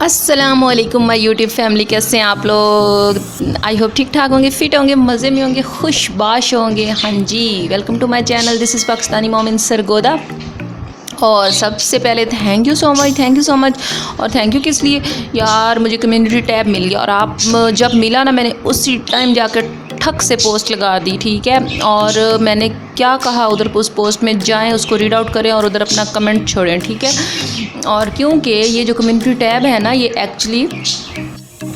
अस्सलामुअलैकुम my YouTube family, कैसे हैं आप लोग। आई होप ठीक ठाक होंगे, फिट होंगे, मज़े में होंगे, खुशबाश होंगे। हाँ जी, welcome to my channel, this is Pakistani मोमिंसरगोधा। और सबसे पहले थैंक यू सो मच। और थैंक यू किस लिए यार, मुझे कम्युनिटी टैब मिल गया और आप जब मिला ना, मैंने उसी टाइम जाकर ठक से पोस्ट लगा दी, ठीक है। और मैंने क्या कहा उधर, उस पोस्ट में जाएं, उसको रीड आउट करें और उधर अपना कमेंट छोड़ें, ठीक है। और क्योंकि ये जो कम्युनिटी टैब है ना, ये एक्चुअली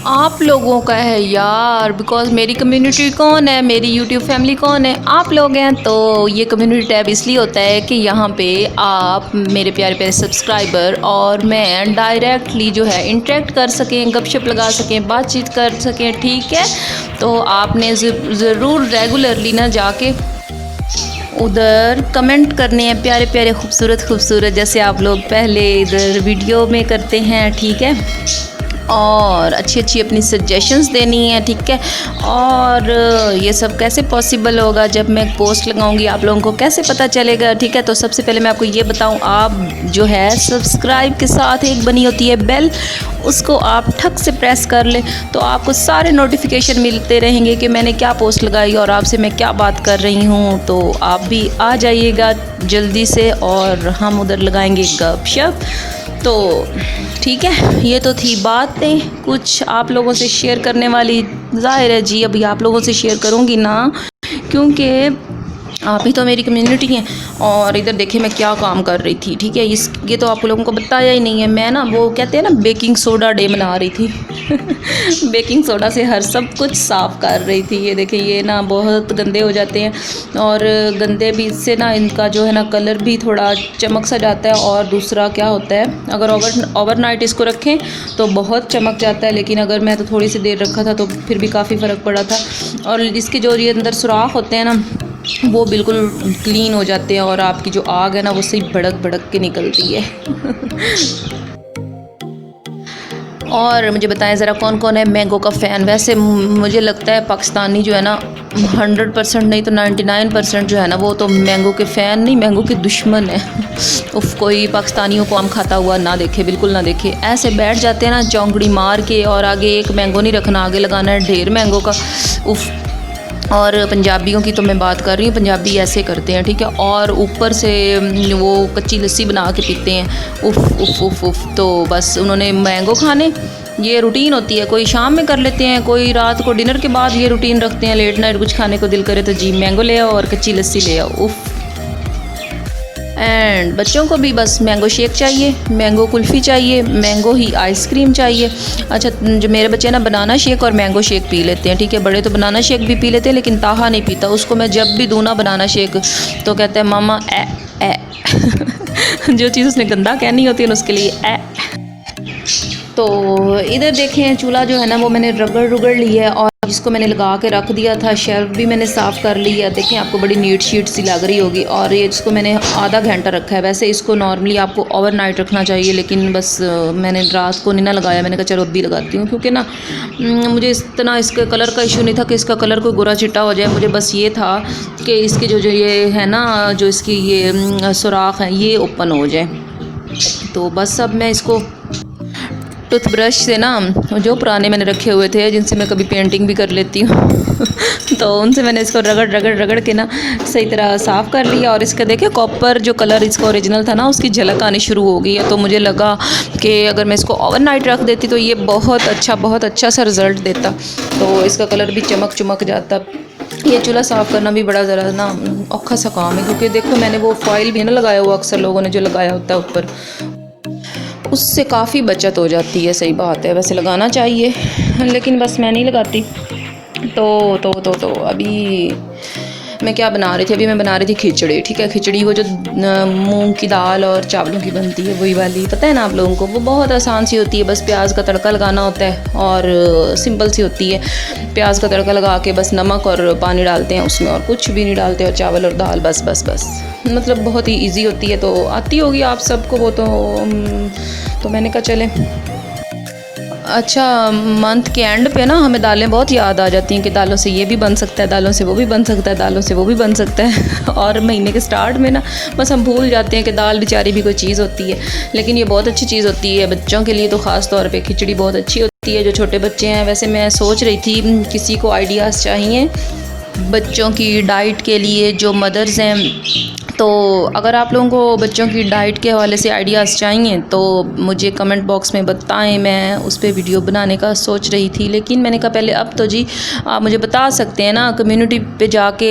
आप लोगों का है यार, बिकॉज़ मेरी कम्युनिटी कौन है, मेरी यूट्यूब फैमिली कौन है, आप लोग हैं। तो ये कम्युनिटी टैब इसलिए होता है कि यहाँ पे आप मेरे प्यारे प्यारे सब्सक्राइबर और मैं डायरेक्टली जो है इंटरेक्ट कर सकें, गपशप लगा सकें, बातचीत कर सकें, ठीक है। तो आपने ज़रूर रेगुलरली ना जाके उधर कमेंट करने हैं, प्यारे प्यारे खूबसूरत जैसे आप लोग पहले इधर वीडियो में करते हैं, ठीक है। और अच्छी अपनी सजेशंस देनी है, ठीक है। और ये सब कैसे पॉसिबल होगा, जब मैं पोस्ट लगाऊंगी आप लोगों को कैसे पता चलेगा, ठीक है। तो सबसे पहले मैं आपको ये बताऊं, आप जो है सब्सक्राइब के साथ एक बनी होती है बेल, उसको आप ठक से प्रेस कर ले, तो आपको सारे नोटिफिकेशन मिलते रहेंगे कि मैंने क्या पोस्ट लगाई और आपसे मैं क्या बात कर रही हूँ। तो आप भी आ जाइएगा जल्दी से और हम उधर लगाएंगे गपशप। तो ठीक है, ये तो थी बातें कुछ आप लोगों से शेयर करने वाली। ज़ाहिर है जी, अभी आप लोगों से शेयर करूँगी ना, क्योंकि आप ही तो मेरी कम्युनिटी हैं। और इधर देखिए मैं क्या काम कर रही थी, ठीक है। ये तो आप लोगों को बताया ही नहीं है। मैं ना, वो कहते हैं ना, बेकिंग सोडा डे बना रही थी बेकिंग सोडा से हर सब कुछ साफ़ कर रही थी। ये देखिए, ये ना बहुत गंदे हो जाते हैं और गंदे भी इससे ना, इनका जो है ना कलर भी थोड़ा चमक सा जाता है। और दूसरा क्या होता है, अगर ओवरनाइट इसको रखें तो बहुत चमक जाता है, लेकिन अगर मैं तो थोड़ी सी देर रखा था तो फिर भी काफ़ी फ़र्क पड़ा था। और इसके जो ये अंदर सुराख होते हैं ना, वो बिल्कुल क्लीन हो जाते हैं और आपकी जो आग है ना, वो सही भड़क के निकलती है और मुझे बताएं ज़रा, कौन कौन है मैंगो का फ़ैन। वैसे मुझे लगता है पाकिस्तानी जो है ना, 100% नहीं तो 99% जो है ना, वो तो मैंगो के फ़ैन नहीं, मैंगो के दुश्मन है उफ़, कोई पाकिस्तानियों को आम खाता हुआ ना देखे, बिल्कुल ना देखे। ऐसे बैठ जाते हैं ना चौंकड़ी मार के, और आगे एक मैंगो नहीं रखना, आगे लगाना है ढेर मैंगो का, उफ़। और पंजाबियों की तो मैं बात कर रही हूँ, पंजाबी ऐसे करते हैं, ठीक है। और ऊपर से वो कच्ची लस्सी बना के पीते हैं, उफ़ उफ़ उफ़ उफ़। तो बस उन्होंने मैंगो खाने, ये रूटीन होती है। कोई शाम में कर लेते हैं, कोई रात को डिनर के बाद ये रूटीन रखते हैं, लेट नाइट कुछ खाने को दिल करे तो जी मैंगो ले आओ और कच्ची लस्सी ले आओ, उफ़। एंड बच्चों को भी बस मैंगो शेक चाहिए, मैंगो कुल्फ़ी चाहिए, मैंगो ही आइसक्रीम चाहिए। अच्छा, जो मेरे बच्चे ना बनाना शेक और मैंगो शेक पी लेते हैं, ठीक है। बड़े तो बनाना शेक भी पी लेते हैं, लेकिन ताहा नहीं पीता। उसको मैं जब भी दूँ ना बनाना शेक, तो कहता है मामा ए जो चीज़ उसने गंदा कहनी होती है उसके लिए ए। तो इधर देखें, चूल्हा जो है ना, वो मैंने रगड़ ली है और इसको मैंने लगा के रख दिया था। शेल्फ भी मैंने साफ़ कर ली है, देखें आपको बड़ी नीट शीट सी लग रही होगी। और ये इसको मैंने आधा घंटा रखा है। वैसे इसको नॉर्मली आपको ओवरनाइट रखना चाहिए, लेकिन बस मैंने रात को नहीं ना लगाया, मैंने कहा चलो अभी लगाती हूँ, क्योंकि ना मुझे इतना इसके कलर का इशू नहीं था कि इसका कलर कोई गोरा चिट्टा हो जाए। मुझे बस ये था कि इसकी जो ये है ना, जो इसकी ये सुराख है, ये ओपन हो जाए। तो बस अब मैं इसको टूथब्रश से ना, जो पुराने मैंने रखे हुए थे जिनसे मैं कभी पेंटिंग भी कर लेती हूँ तो उनसे मैंने इसको रगड़ के ना सही तरह साफ़ कर लिया। और इसका देखिए कॉपर जो कलर इसका ओरिजिनल था ना, उसकी झलक आनी शुरू हो गई है। तो मुझे लगा कि अगर मैं इसको ओवरनाइट रख देती तो ये बहुत अच्छा सा रिज़ल्ट देता, तो इसका कलर भी चमक जाता। ये चूल्हा साफ़ करना भी बड़ा ज़रा ना औखा सा काम है, क्योंकि देखो मैंने वो फॉइल भी ना लगाया हुआ, अक्सर लोगों ने जो लगाया होता है ऊपर, उससे काफ़ी बचत हो जाती है। सही बात है, वैसे लगाना चाहिए, लेकिन बस मैं नहीं लगाती। तो अभी मैं क्या बना रही थी, अभी मैं बना रही थी खिचड़ी, ठीक है। खिचड़ी वो जो मूंग की दाल और चावलों की बनती है, वही वाली, पता है ना आप लोगों को। वो बहुत आसान सी होती है, बस प्याज का तड़का लगाना होता है और सिंपल सी होती है। प्याज का तड़का लगा के बस नमक और पानी डालते हैं उसमें, और कुछ भी नहीं डालते, और चावल और दाल, बस मतलब बहुत ही ईजी होती है। तो आती होगी आप सबको वो, तो मैंने कहा चले अच्छा, मंथ के एंड पे ना हमें दालें बहुत याद आ जाती हैं कि दालों से ये भी बन सकता है, दालों से वो भी बन सकता है, दालों से वो भी बन सकता है और महीने के स्टार्ट में ना बस हम भूल जाते हैं कि दाल बेचारी भी कोई चीज़ होती है, लेकिन ये बहुत अच्छी चीज़ होती है बच्चों के लिए तो ख़ास तौर पे खिचड़ी बहुत अच्छी होती है जो छोटे बच्चे हैं। वैसे मैं सोच रही थी किसी को आइडियाज़ चाहिए बच्चों की डाइट के लिए, जो मदर्स हैं, तो अगर आप लोगों को बच्चों की डाइट के हवाले से आइडियाज़ चाहिए तो मुझे कमेंट बॉक्स में बताएं, मैं उस पर वीडियो बनाने का सोच रही थी। लेकिन मैंने कहा पहले अब तो जी आप मुझे बता सकते हैं ना, कम्युनिटी पे जाके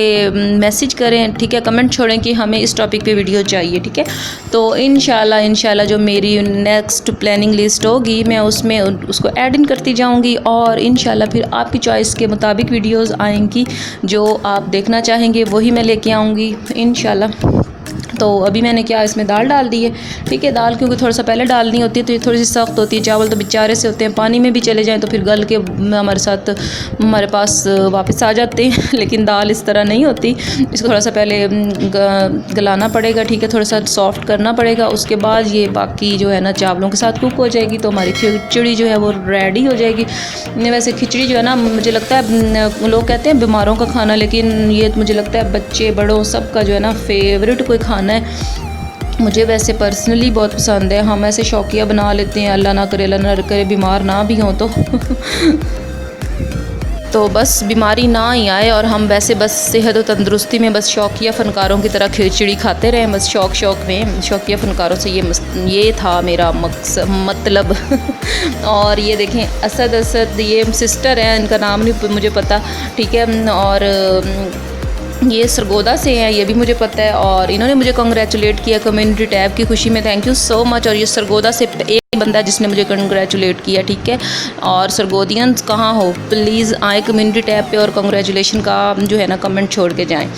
मैसेज करें, ठीक है, कमेंट छोड़ें कि हमें इस टॉपिक पे वीडियो चाहिए, ठीक है। तो इंशाल्लाह जो मेरी नेक्स्ट प्लानिंग लिस्ट होगी मैं उसमें उसको ऐड इन करती जाऊँगी और इंशाल्लाह फिर आपकी चॉइस के मुताबिक वीडियोज़ आएँगी, जो आप देखना चाहेंगे वही मैं लेके आऊँगी इंशाल्लाह। तो अभी मैंने क्या इसमें दाल डाल दी है, ठीक है। दाल क्योंकि थोड़ा सा पहले डालनी होती है तो ये थोड़ी सी सख्त होती है, चावल तो बेचारे से होते हैं, पानी में भी चले जाएं तो फिर गल के हमारे साथ हमारे पास वापस आ जाते हैं लेकिन दाल इस तरह नहीं होती, इसको थोड़ा सा पहले गलाना पड़ेगा, ठीक है, थोड़ा सा सॉफ्ट करना पड़ेगा, उसके बाद ये बाकी जो है ना चावलों के साथ कुक हो जाएगी तो हमारी खिचड़ी जो है वो रेडी हो जाएगी। वैसे खिचड़ी जो है ना मुझे लगता है लोग कहते हैं बीमारों का खाना, लेकिन ये मुझे लगता है बच्चे बड़ों सबका जो है ना फेवरेट कोई खाना है। मुझे वैसे पर्सनली बहुत पसंद है, हम ऐसे शौकिया बना लेते हैं, अल्लाह ना करे बीमार ना भी हों तो बस बीमारी ना ही आए और हम वैसे बस सेहत और तंदुरुस्ती में बस शौकिया फ़नकारों की तरह खिचड़ी खाते रहें, बस शौक में शौकिया फ़नकारों से ये था मेरा मतलब और ये देखें असद ये सिस्टर हैं, इनका नाम नहीं मुझे पता, ठीक है, और ये सरगोदा से हैं ये भी मुझे पता है, और इन्होंने मुझे कंग्रेचुलेट किया कम्युनिटी टैब की खुशी में, थैंक यू सो मच। और ये सरगोदा से एक बंदा है जिसने मुझे कंग्रेचुलेट किया, ठीक है। और सरगोदियंस कहाँ हो, प्लीज़ आए कम्युनिटी टैब पे और कंग्रेचुलेशन का जो है ना कमेंट छोड़ के जाएं।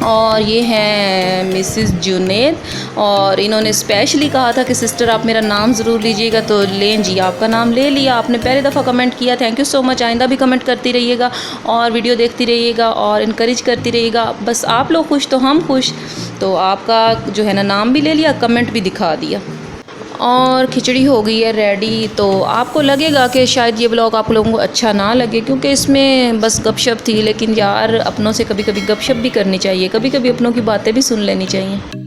और ये हैं मिसिस जुनेद, और इन्होंने स्पेशली कहा था कि सिस्टर आप मेरा नाम ज़रूर लीजिएगा, तो लें जी आपका नाम ले लिया, आपने पहले दफ़ा कमेंट किया, थैंक यू सो मच। आइंदा भी कमेंट करती रहिएगा और वीडियो देखती रहिएगा और इनकरेज करती रहिएगा, बस आप लोग खुश तो हम खुश। तो आपका जो है ना नाम भी ले लिया, कमेंट भी दिखा दिया और खिचड़ी हो गई है रेडी। तो आपको लगेगा कि शायद ये ब्लॉग आप लोगों को अच्छा ना लगे क्योंकि इसमें बस गपशप थी, लेकिन यार अपनों से कभी कभी गपशप भी करनी चाहिए, कभी कभी अपनों की बातें भी सुन लेनी चाहिए।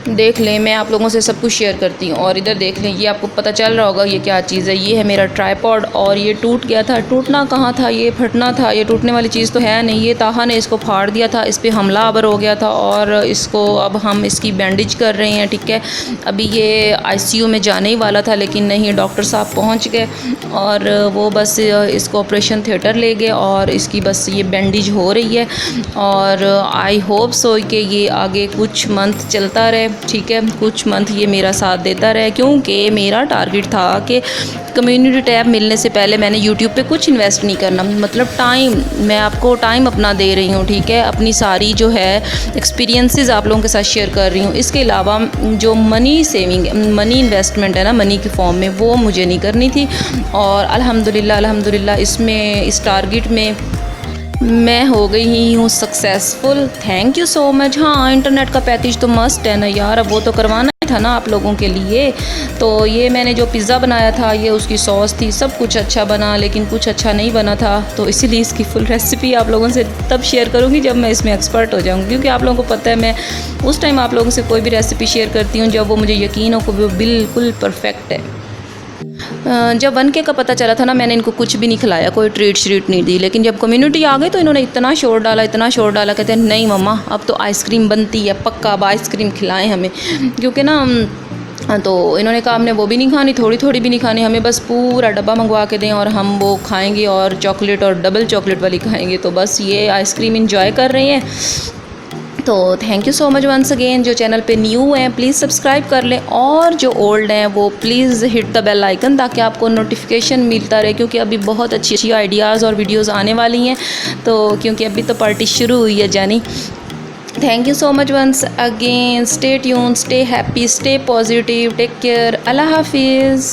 देख लें मैं आप लोगों से सब कुछ शेयर करती हूँ, और इधर देख लें ये आपको पता चल रहा होगा ये क्या चीज़ है, ये है मेरा ट्राइपॉड, और ये टूट गया था, टूटना कहाँ था, ये फटना था, ये टूटने वाली चीज़ तो है नहीं, ये ताहा ने इसको फाड़ दिया था, इस पर हमला आवर हो गया था और इसको अब हम इसकी बैंडेज कर रहे हैं, ठीक है। अभी ये आईसीयू में जाने ही वाला था लेकिन नहीं, डॉक्टर साहब पहुँच गए और वो बस इसको ऑपरेशन थिएटर ले गए और इसकी बस ये बैंडेज हो रही है, और आई होप सो कि ये आगे कुछ मंथ चलता रहे, ठीक है, कुछ मंथ ये मेरा साथ देता रहे, क्योंकि मेरा टारगेट था कि कम्युनिटी टैब मिलने से पहले मैंने यूट्यूब पे कुछ इन्वेस्ट नहीं करना, मतलब टाइम, मैं आपको टाइम अपना दे रही हूँ, ठीक है, अपनी सारी जो है एक्सपीरियंसेस आप लोगों के साथ शेयर कर रही हूँ। इसके अलावा जो मनी सेविंग, मनी इन्वेस्टमेंट है ना मनी के फॉर्म में, वो मुझे नहीं करनी थी, और अल्हम्दुलिल्लाह इसमें इस टारगेट में मैं हो गई ही हूँ successful, thank you so much. हाँ, इंटरनेट का पैकेज तो मस्ट है ना यार, अब वो तो करवाना था ना आप लोगों के लिए। तो ये मैंने जो पिज़्ज़ा बनाया था, ये उसकी सॉस थी, सब कुछ अच्छा बना लेकिन कुछ अच्छा नहीं बना था, तो इसीलिए इसकी फुल रेसिपी आप लोगों से तब शेयर करूँगी जब मैं इसमें एक्सपर्ट हो जाऊँगी, क्योंकि आप लोगों को पता है मैं उस टाइम आप लोगों से कोई भी रेसिपी शेयर करती हूँ जब वो मुझे यकीन हो कि वो बिल्कुल परफेक्ट है। जब 1K का पता चला था ना, मैंने इनको कुछ भी नहीं खिलाया, कोई ट्रीट श्रीट नहीं दी, लेकिन जब कम्युनिटी आ गई तो इन्होंने इतना शोर डाला, कहते हैं नहीं मम्मा अब तो आइसक्रीम बनती है, पक्का अब आइसक्रीम खिलाएं हमें, क्योंकि ना तो इन्होंने कहा हमने वो भी नहीं खानी, थोड़ी थोड़ी भी नहीं खानी, हमें बस पूरा डब्बा मंगवा के दें और हम वो खाएंगे, और चॉकलेट और डबल चॉकलेट वाली खाएंगे, तो बस ये आइसक्रीम इंजॉय कर रहे हैं। तो thank you so much once again. जो चैनल पे न्यू हैं प्लीज़ सब्सक्राइब कर लें, और जो ओल्ड हैं वो please hit the bell icon ताकि आपको नोटिफिकेशन मिलता रहे, क्योंकि अभी बहुत अच्छी अच्छी आइडियाज़ और वीडियोज़ आने वाली हैं, तो क्योंकि अभी तो पार्टी शुरू हुई है जानी। Thank you so much once again, stay tune, stay happy, stay positive, take care, Allah हाफिज़।